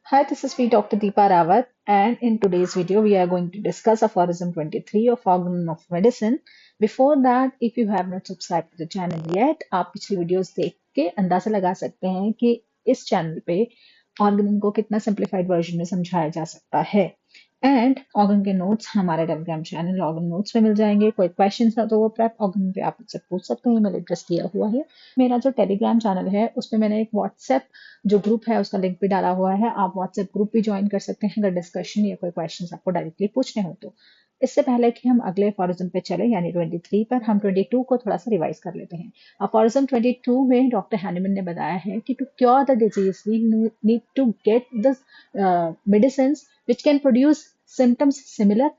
Hi, this is me, Dr. Deepa Rawat, and in today's video, we are going to discuss aphorism 23 of Organ of Medicine. Before that, if you have not subscribed to the channel yet, आप पिछली videos देख के अंदाजा लगा सकते हैं कि इस चैनल पे ऑर्गन को कितना सिंप्लीफाइड वर्जन में समझाया जा सकता है। एंड ऑर्गन के नोट्स हमारे टेलीग्राम चैनल ऑर्गन नोट्स में मिल जाएंगे। कोई क्वेश्चन है तो वो प्रेप ऑर्गन पे आप मुझसे पूछ सकते हैं, ईमेल एड्रेस दिया हुआ है। मेरा जो टेलीग्राम चैनल है उसमें मैंने एक व्हाट्सएप जो ग्रुप है उसका लिंक भी डाला हुआ है। आप व्हाट्सएप ग्रुप भी ज्वाइन कर सकते हैं अगर डिस्कशन या कोई क्वेश्चंस आपको डायरेक्टली पूछने हो तो। इससे पहले कि हम अगले अफोरिज्म पे चले यानी 23 पर, हम 22 को थोड़ा सा रिवाइज कर लेते हैं। अफोरिज्म 22 में डॉक्टर हैनिमन ने बताया है कि to cure the disease we need to get the medicine which can produce symptoms similar,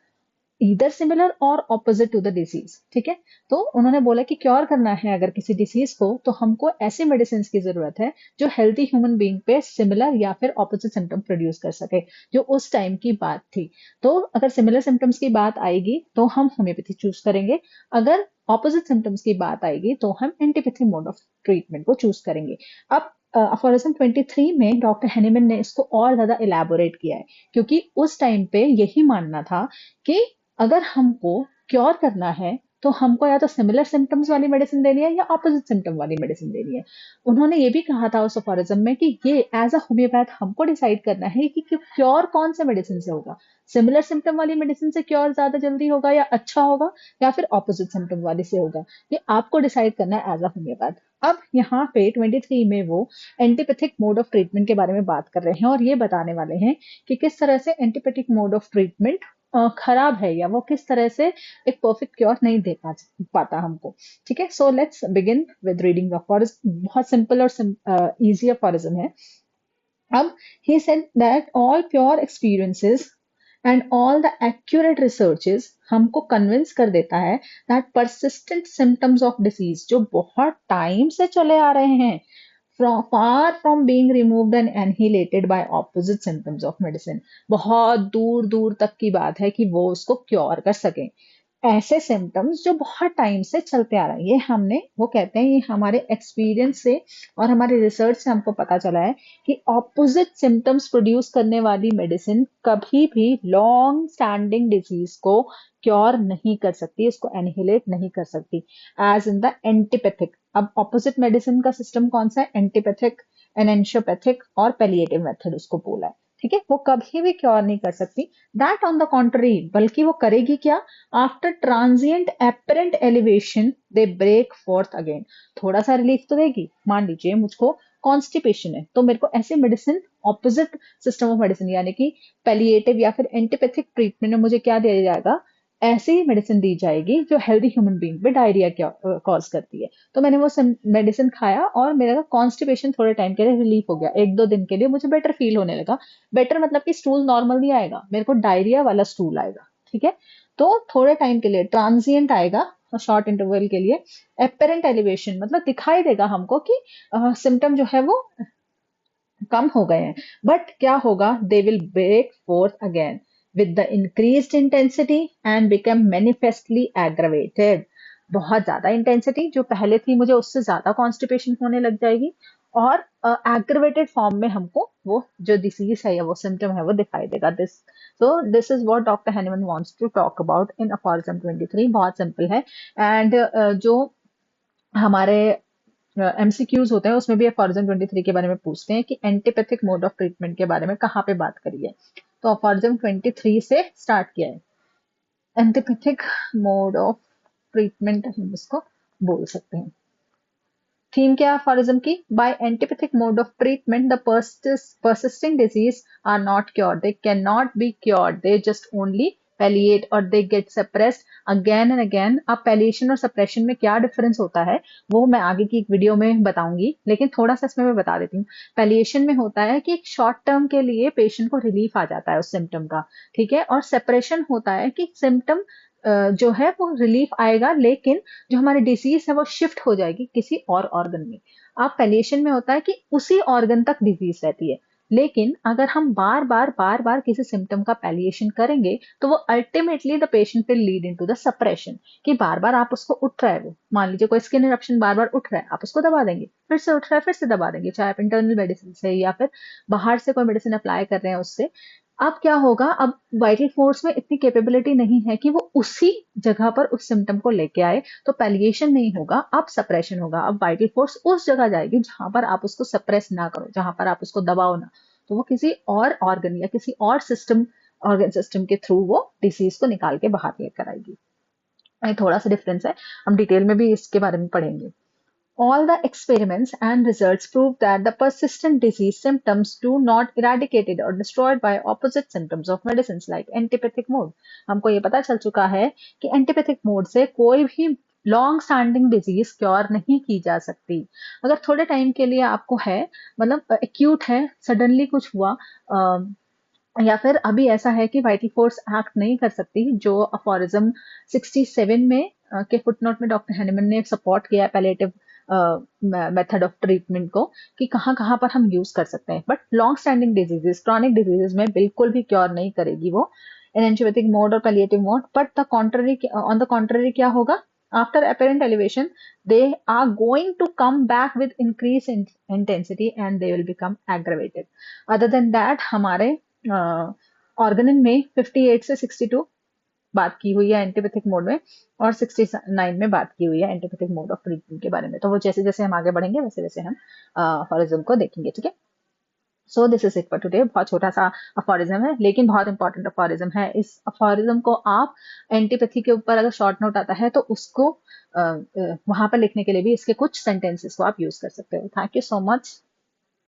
either similar or opposite to the disease. ठीक है, तो उन्होंने बोला कि क्योर करना है अगर किसी डिसीज को तो हमको ऐसे मेडिसिन की जरूरत है जो हेल्दी ह्यूमन बीइंग पे सिमिलर या फिर ऑपोजिट सिम्टम प्रोड्यूस कर सके, जो उस टाइम की बात थी। तो अगर सिमिलर सिम्टम्स की बात आएगी तो हम होम्योपैथी चूज करेंगे, अगर ऑपोजिट सिम्टम्स की बात आएगी तो हम एंटीपैथी मोड ऑफ ट्रीटमेंट को चूज करेंगे। अब अफोरिज्म 23 में डॉक्टर हैनिमन ने इसको और ज्यादा इलेबोरेट किया है, क्योंकि उस टाइम पे यही मानना था कि अगर हमको क्योर करना है तो हमको या तो सिमिलर सिम्टम्स वाली मेडिसिन देनी है या ऑपोजिट सिम्टम वाली मेडिसिन देनी है। उन्होंने ये भी कहा था उस अफोरिज्म में कि ये एज अ होम्योपैथ हमको डिसाइड करना है कि क्योर कौन से मेडिसिन से होगा, सिमिलर सिम्टम वाली मेडिसिन से क्योर ज्यादा जल्दी होगा या अच्छा होगा, या फिर ऑपोजिट सिम्टम वाली से होगा। ये आपको डिसाइड करना है एज अ होम्योपैथ। अब यहाँ पे 23 में वो एंटीपैथिक मोड ऑफ ट्रीटमेंट के बारे में बात कर रहे हैं और ये बताने वाले हैं कि किस तरह से एंटीपैथिक मोड ऑफ ट्रीटमेंट खराब है या वो किस तरह से एक परफेक्ट क्योर नहीं दे पाता हमको। ठीक है, so let's begin with reading the aphorism. बहुत सिंपल और इजी अफोरिज्म है। अब he said that all pure experiences and all the accurate researches हमको कन्विंस कर देता है that persistent symptoms of disease जो बहुत टाइम से चले आ रहे हैं far from being removed and annihilated by opposite symptoms of medicine, बहुत दूर दूर तक की बात है कि वो उसको क्योर कर सके। ऐसे सिम्टम्स जो बहुत टाइम से चलते आ रहे हैं, ये हमने वो कहते हैं ये हमारे एक्सपीरियंस से और हमारे रिसर्च से हमको पता चला है कि ऑपोजिट सिम्टम्स प्रोड्यूस करने वाली मेडिसिन कभी भी लॉन्ग स्टैंडिंग डिजीज को क्योर नहीं कर सकती, इसको एनिहिलेट नहीं कर सकती एज इन द एंटीपैथिक। अब ऑपोजिट मेडिसिन का सिस्टम कौन सा है? एंटीपैथिक, एनेंशियोपैथिक और पैलिएटिव मेथड उसको बोला है। ठीक है, वो कभी भी क्योर नहीं कर सकती। दैट ऑन द कॉन्ट्री, बल्कि वो करेगी क्या? After transient apparent elevation they break forth again. थोड़ा सा रिलीफ तो देगी। मान लीजिए मुझको कॉन्स्टिपेशन है तो मेरे को ऐसे medicine opposite system of medicine यानी कि पैलिएटिव या फिर एंटीपैथिक ट्रीटमेंट में मुझे क्या दिया जाएगा? ऐसी मेडिसिन दी जाएगी जो हेल्दी ह्यूमन बीइंग पे डायरिया कॉज करती है। तो मैंने वो मेडिसिन खाया और मेरा कॉन्स्टिपेशन थोड़े टाइम के लिए रिलीफ हो गया, एक दो दिन के लिए मुझे बेटर फील होने लगा। बेटर मतलब कि स्टूल नॉर्मल नहीं आएगा, मेरे को डायरिया वाला स्टूल आएगा। ठीक है, तो थोड़े टाइम के लिए ट्रांजिएंट आएगा, शॉर्ट इंटरवल के लिए। एपेरेंट एलिवेशन मतलब दिखाई देगा हमको कि सिम्टम जो है वो कम हो गए हैं, बट क्या होगा? They will break forth again with the increased intensity and become manifestly aggravated। बहुत ज्यादा इंटेंसिटी जो पहले थी मुझे उससे ज्यादा कॉन्स्टिपेशन होने लग जाएगी और एग्रेवेटेड फॉर्म में हमको वो जो डिसीज है या वो सिम्टम है वो दिखाई देगा। This is what doctor Hahnemann wants to talk about in aphorism 23। बहुत सिंपल है। एंड जो हमारे एमसीक्यूज होते हैं उसमें भी अफोरिज्म 23 के बारे में पूछते हैं कि एंटीपैथिक मोड ऑफ ट्रीटमेंट के बारे में कहाँ पे बात करी है। तो अफोरिज्म 23 से स्टार्ट किया है। एंटीपैथिक मोड ऑफ ट्रीटमेंट हम इसको बोल सकते हैं। थीम क्या है अफोरिज्म की? By antipathic mode of treatment the persisting disease are not cured, they cannot be cured, they just only palliate or they get suppressed again and again। अब palliation और सप्रेशन में क्या डिफरेंस होता है वो मैं आगे की एक वीडियो में बताऊंगी, लेकिन थोड़ा सा इसमें मैं बता देती हूँ। पैलिएशन में होता है कि एक शॉर्ट टर्म के लिए पेशेंट को रिलीफ आ जाता है उस सिम्टम का। ठीक है, और सेपरेशन होता है कि सिम्टम जो है वो रिलीफ आएगा लेकिन जो हमारी डिसीज है वो शिफ्ट हो जाएगी किसी और ऑर्गन में। आप पैलिएशन में होता है कि उसी ऑर्गन तक डिजीज रहती है, लेकिन अगर हम बार बार किसी सिम्टम का पैलिएशन करेंगे तो वो ultimately the patient will lead into the suppression, कि बार बार आप उसको उठ रहा है, वो मान लीजिए कोई स्किन इरप्शन बार बार उठ रहा है, आप उसको दबा देंगे, फिर से उठ रहा है फिर से दबा देंगे, चाहे आप इंटरनल मेडिसिन से या फिर बाहर से कोई मेडिसिन अप्लाई कर रहे हैं उससे। अब क्या होगा, अब वाइटल फोर्स में इतनी कैपेबिलिटी नहीं है कि वो उसी जगह पर उस सिम्टम को लेके आए, तो पैलिएशन नहीं होगा, अब सप्रेशन होगा। अब वाइटल फोर्स उस जगह जाएगी जहां पर आप उसको सप्रेस ना करो, जहां पर आप उसको दबाओ ना, तो वो किसी और ऑर्गन या किसी और सिस्टम, ऑर्गन सिस्टम के थ्रू वो डिसीज को निकाल के बाहर लेकर आएगी। ये थोड़ा सा डिफरेंस है, हम डिटेल में भी इसके बारे में पढ़ेंगे। All the experiments and results prove that the persistent disease symptoms do not eradicated or destroyed by opposite symptoms of medicines like antipathic mode। हमको ये पता चल चुका है कि एंटीपैथिक मोड से कोई भी लॉन्ग स्टैंडिंग डिजीज क्योर नहीं की जा सकती। अगर थोड़े टाइम के लिए आपको है, मतलब एक्यूट है, सडनली कुछ हुआ, या फिर अभी ऐसा है कि वाइटल फोर्स एक्ट नहीं कर सकती, जो अफोरिज्म 67 में के फुटनोट में डॉक्टर हैनिमन ने सपोर्ट किया है पैलेटिव मेथड ऑफ ट्रीटमेंट को, कि कहाँ कहाँ पर हम यूज कर सकते हैं। But long standing diseases, chronic diseases में बिल्कुल भी क्योर नहीं करेगी वो इन एंटीबायोटिक मोड और palliative mode. But the contrary, on the contrary क्या होगा, after apparent elevation they are going to come back with increase in intensity and they will become aggravated। other than that हमारे ऑर्गेनिन में 58 से 62 बात की हुई है एंटीपैथिक मोड में, और 69 में बात की हुई है एंटीपैथिक मोड ऑफ ट्रीटमेंट के बारे में। तो वो जैसे जैसे हम आगे बढ़ेंगे वैसे वैसे हम अफोरिज्म को देखेंगे, ठीक है। So this is it for today. बहुत छोटा सा अफोरिज्म है लेकिन बहुत इंपॉर्टेंट अफोरिज्म है। इस अफोरिज्म को आप एंटीपैथी के ऊपर अगर शॉर्ट नोट आता है तो उसको वहां पर लिखने के लिए भी इसके कुछ सेंटेंसेस को आप यूज कर सकते हो। Thank you so much.